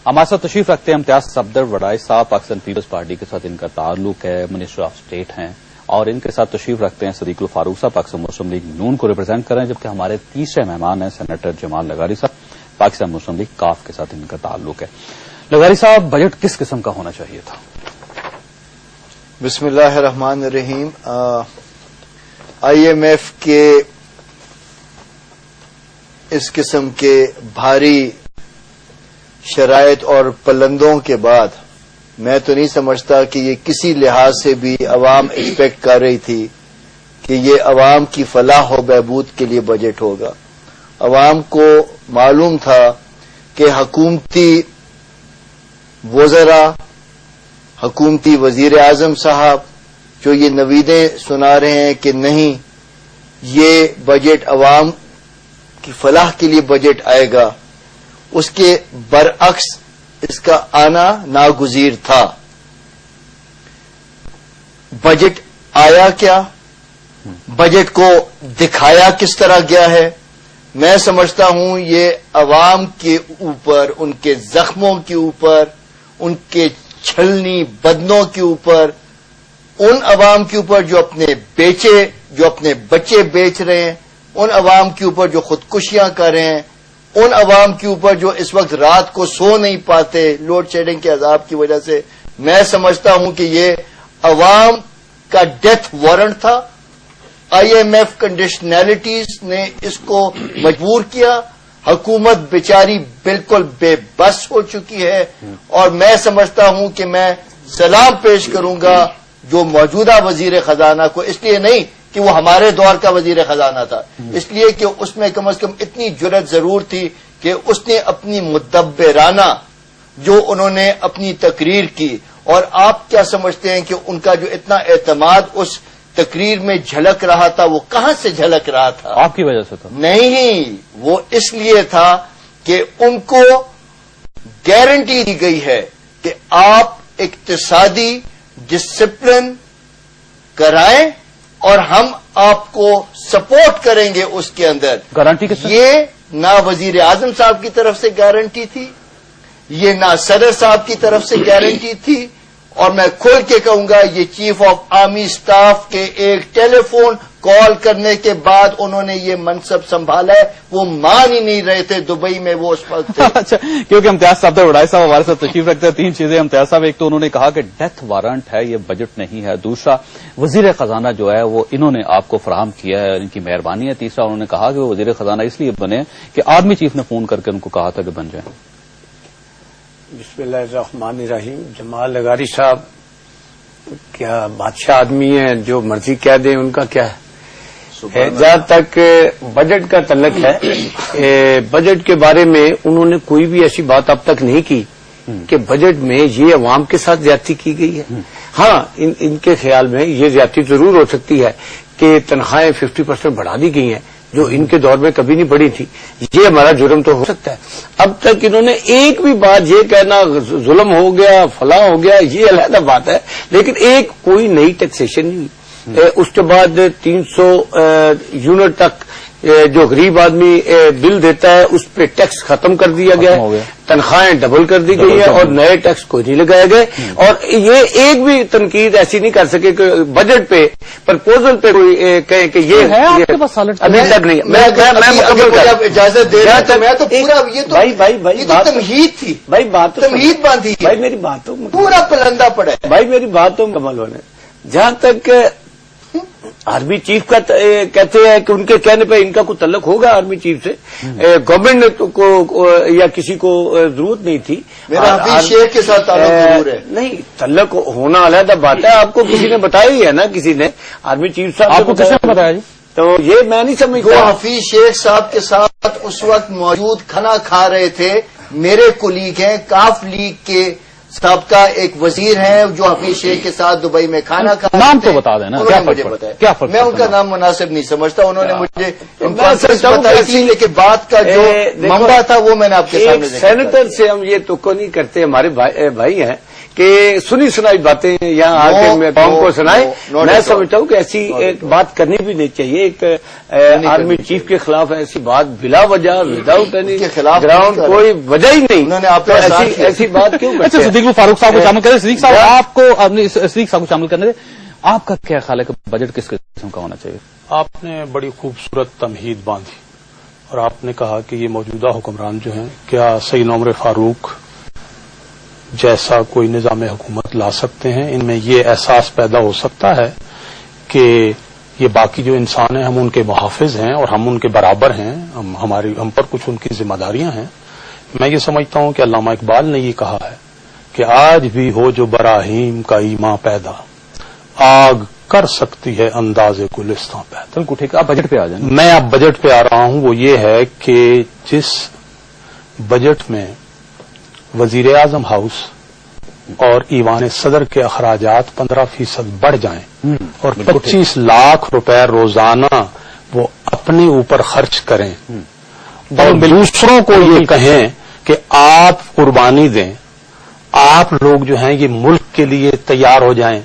हमारे साथ तशरीफ रखते हैं इम्तियाज सफदर वड़ाई साहब, पाकिस्तान पीपल्स पार्टी के साथ इनका ताल्लुक है, मिनिस्टर ऑफ स्टेट हैं। और इनके साथ तशरीफ रखते हैं सदीकुल फारूक साहब, पाकिस्तान मुस्लिम लीग नून को रिप्रेजेंट कर रहे हैं, जबकि हमारे तीसरे मेहमान हैं सेनेटर जमाल लगारी साहब, पाकिस्तान मुस्लिम लीग काफ के साथ इनका ताल्लुक है। लगारी साहब, बजट किस किस्म का होना चाहिए था? बिस्मिल्लाहिर्रहमानिर्रहीम। IMF के इस किस्म के भारी शराइत और पलंदों के बाद मैं तो नहीं समझता कि ये किसी लिहाज से भी अवाम एक्सपेक्ट कर रही थी कि ये अवाम की फलाह व बहबूद के लिए बजट होगा। अवाम को मालूम था कि हुकूमती वज़रा, हुकूमती वजीर आजम साहब जो ये नवीदें सुना रहे हैं कि नहीं, ये बजट अवाम की फलाह के लिए बजट आएगा, उसके बरअक्स इसका आना नागुज़ीर था। बजट आया क्या, बजट को दिखाया किस तरह गया है, मैं समझता हूं ये अवाम के ऊपर, उनके जख्मों के ऊपर, उनके छलनी बदनों के ऊपर, उन अवाम के ऊपर जो अपने बच्चे बेच रहे हैं, उन अवाम के ऊपर जो खुदकुशियां कर रहे हैं, उन अवाम के ऊपर जो इस वक्त रात को सो नहीं पाते लोड शेडिंग के अजाब की वजह से, मैं समझता हूं कि ये अवाम का डेथ वारंट था। IMF कंडीशनैलिटीज ने इसको मजबूर किया। हुकूमत बेचारी बिल्कुल बेबस हो चुकी है और मैं समझता हूं कि मैं सलाम पेश करूंगा जो मौजूदा वजीर खजाना को, इसलिए नहीं कि वो हमारे दौर का वजीर खजाना था, इसलिए कि उसमें कम से कम इतनी जुर्रत जरूर थी कि उसने अपनी मुदब्बिराना जो उन्होंने अपनी तकरीर की, और आप क्या समझते हैं कि उनका जो इतना एतमाद उस तकरीर में झलक रहा था, वो कहां से झलक रहा था? आपकी वजह से था? नहीं, वो इसलिए था कि उनको गारंटी दी गई है कि आप इक्तिसादी डिसिप्लिन कराएं और हम आपको सपोर्ट करेंगे उसके अंदर। गारंटी किससे? ये ना वजीर आजम साहब की तरफ से गारंटी थी, ये ना सदर साहब की तरफ से गारंटी थी, और मैं खोल के कहूंगा ये चीफ ऑफ आर्मी स्टाफ के एक टेलीफोन कॉल करने के बाद उन्होंने ये मनसब संभाला है। वो मान ही नहीं रहे थे दुबई में वो उस वक्त थे। अच्छा, क्योंकि इम्तियाज सफदर वड़ाई साहब हमारे साथ तशरीफ रखते हैं। तीन चीजें इम्तियाज साहब, एक तो उन्होंने कहा कि डेथ वारंट है, ये बजट नहीं है। दूसरा, वजीर खजाना जो है वो इन्होंने आपको फराहम किया है, इनकी मेहरबानी है। तीसरा, उन्होंने कहा कि वो वजीर खजाना इसलिए बने कि आर्मी चीफ ने फोन करके उनको कहा था कि बन जाए। बिस्मिल्लाहिर्रहमानिर्रहीम। जमाल लगारी साहब क्या बादशाह आदमी है, जो मर्जी कह दें उनका क्या है। जहां तक बजट का तल्लक है, बजट के बारे में उन्होंने कोई भी ऐसी बात अब तक नहीं की कि बजट में ये अवाम के साथ ज्यादती की गई है। हाँ, इनके ख्याल में ये ज्यादती जरूर हो सकती है कि तनख्वाहें 50% बढ़ा दी गई हैं, जो इनके दौर में कभी नहीं बढ़ी थी। ये हमारा जुर्म तो हो सकता है। अब तक इन्होंने एक भी बात ये कहना जुल्म हो गया, फलाह हो गया, ये अलग बात है, लेकिन एक कोई नई टैक्सेशन नहीं। उसके बाद 300 यूनिट तक जो गरीब आदमी बिल देता है उस पे टैक्स खत्म कर दिया गया है, तनख्वाहें डबल कर दी गई है और नए टैक्स कोई नहीं लगाए गए। और ये एक भी तनकीद ऐसी नहीं कर सके कि बजट पे प्रपोजल पे कोई कहे कि ये है आपके पास अभी तक नहीं। मैं इजाजत दे रहा था, मैं तो पूरा ये तो भाई तमहीद थी भाई, बात तमहीद बांधी भाई, मेरी बात तो पूरा पलंदा पड़ा है भाई, मेरी बात तो मुकम्मल होने। जहां तक आर्मी चीफ का कहते हैं कि उनके कहने पर इनका कोई तल्लक होगा आर्मी चीफ से, गवर्नमेंट को या किसी को जरूरत नहीं थी। मेरा हफीज शेख के साथ ताल्लुक जरूर है। नहीं, तल्लक होना अलग बात है। आपको किसी ने बताया ही है ना, किसी ने, आर्मी चीफ साहब आपको किसने बताया जी? तो ये मैं नहीं समझता। वो हफीज शेख साहब के साथ उस वक्त मौजूद खाना खा रहे थे, मेरे कुलीग हैं, काफ लीग के सबका एक वजीर है जो हफीज शेख के साथ दुबई में खाना खा, नाम तो बता देना, उन्होंने मुझे बताया। क्या फर्क? मैं उनका नाम मुनासिब नहीं समझता, उन्होंने मुझे बताई थी, लेकिन बात का जो मंबा था वो मैंने आपके सामने। सेनेटर से हम ये तो नहीं करते, हमारे भाई हैं کہ سنی سنائی باتیں یہاں آ کے میں قوم کو سنائیں. میں سمجھتا ہوں کہ ایسی ایک بات کرنی بھی نہیں چاہیے. ایک آرمی چیف کے خلاف ایسی بات بلا وجہ وداؤٹ اینی گراؤنڈ کوئی وجہ ہی نہیں. انہوں نے آپ ایسی بات کیوں کرتے ہیں؟ صدیق فاروق صاحب کو شامل کریں. صدیق صاحب آپ کو صدیق صاحب کو شامل کرنے دیں. آپ کا کیا خیال ہے کہ بجٹ کس قسم کا ہونا چاہیے؟ آپ نے بڑی خوبصورت تمہید باندھی اور آپ نے کہا کہ یہ موجودہ حکمران جو ہیں کیا سید عمر فاروق جیسا کوئی نظام حکومت لا سکتے ہیں. ان میں یہ احساس پیدا ہو سکتا ہے کہ یہ باقی جو انسان ہیں ہم ان کے محافظ ہیں اور ہم ان کے برابر ہیں. ہم پر کچھ ان کی ذمہ داریاں ہیں. میں یہ سمجھتا ہوں کہ علامہ اقبال نے یہ کہا ہے کہ آج بھی ہو جو براہیم کا ایمان پیدا آگ کر سکتی ہے انداز گلستان پیدا. بالکل ٹھیک. آپ بجٹ پہ آ جائیں. میں اب بجٹ پہ آ رہا ہوں. وہ یہ ہے کہ جس بجٹ میں وزیر اعظم ہاؤس اور ایوان صدر کے اخراجات 15% بڑھ جائیں اور 25 لاکھ روپے روزانہ وہ اپنے اوپر خرچ کریں اور دوسروں کو یہ کہیں کہ آپ قربانی دیں, آپ لوگ جو ہیں یہ ملک کے لیے تیار ہو جائیں,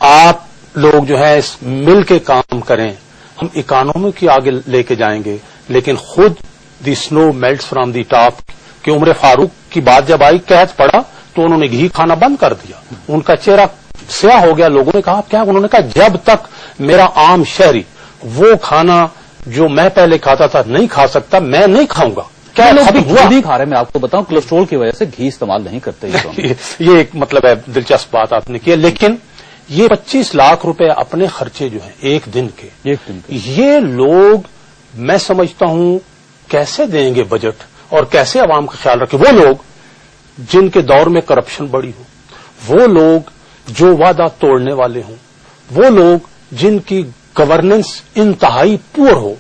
آپ لوگ جو ہے مل کے کام کریں, ہم اکانومی کی آگے لے کے جائیں گے. لیکن خود دی سنو میلٹس فرام دی ٹاپ کہ عمر فاروق کی بات جب آئی قحط پڑا تو انہوں نے گھی کھانا بند کر دیا. ان کا چہرہ سیاہ ہو گیا. لوگوں نے کہا کیا؟ انہوں نے کہا جب تک میرا عام شہری وہ کھانا جو میں پہلے کھاتا تھا نہیں کھا سکتا میں نہیں کھاؤں گا. کیا نہیں کھا رہے؟ میں آپ کو بتاؤں کولسٹرول کی وجہ سے گھی استعمال نہیں کرتے. یہ ایک مطلب ہے دلچسپ بات آپ نے کی. لیکن یہ 25 لاکھ روپے اپنے خرچے جو ہیں ایک دن کے یہ لوگ میں سمجھتا ہوں کیسے دیں گے بجٹ اور کیسے عوام کا خیال رکھیں؟ وہ لوگ جن کے دور میں کرپشن بڑی ہو, وہ لوگ جو وعدہ توڑنے والے ہوں, وہ لوگ جن کی گورننس انتہائی پور ہو,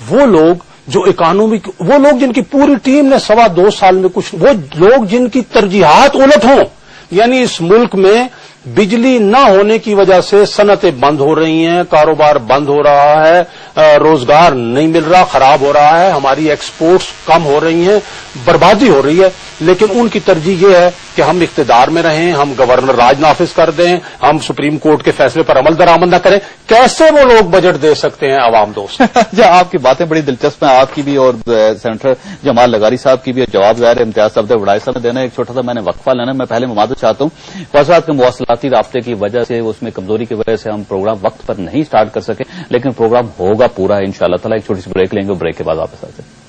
وہ لوگ جو اکانومی, وہ لوگ جن کی پوری ٹیم نے 2.25 سال میں کچھ, وہ لوگ جن کی ترجیحات الٹ ہوں. یعنی اس ملک میں بجلی نہ ہونے کی وجہ سے صنعتیں بند ہو رہی ہیں, کاروبار بند ہو رہا ہے, روزگار نہیں مل رہا, خراب ہو رہا ہے, ہماری ایکسپورٹس کم ہو رہی ہیں, بربادی ہو رہی ہے. لیکن ان کی ترجیح یہ ہے کہ ہم اقتدار میں رہیں, ہم گورنر راج نافذ کر دیں, ہم سپریم کورٹ کے فیصلے پر عمل درآمد نہ کریں. کیسے وہ لوگ بجٹ دے سکتے ہیں عوام دوست؟ آپ کی باتیں بڑی دلچسپ ہیں, آپ کی بھی اور سینیٹر جمال لغاری صاحب کی بھی. جواب ظاہر امتیاز صاحب وڈائے صاحب نے دینا. ایک چھوٹا سا میں نے وقفہ لینا. میں پہلے معذرت چاہتا ہوں فیصلات کے مواصلاتی رابطے کی وجہ سے, اس میں کمزوری کی وجہ سے ہم پروگرام وقت پر نہیں سٹارٹ کر سکے, لیکن پروگرام ہوگا پورا انشاءاللہ تعالی. ایک چھوٹی سی بریک لیں گے, بریک کے بعد واپس آتے ہیں.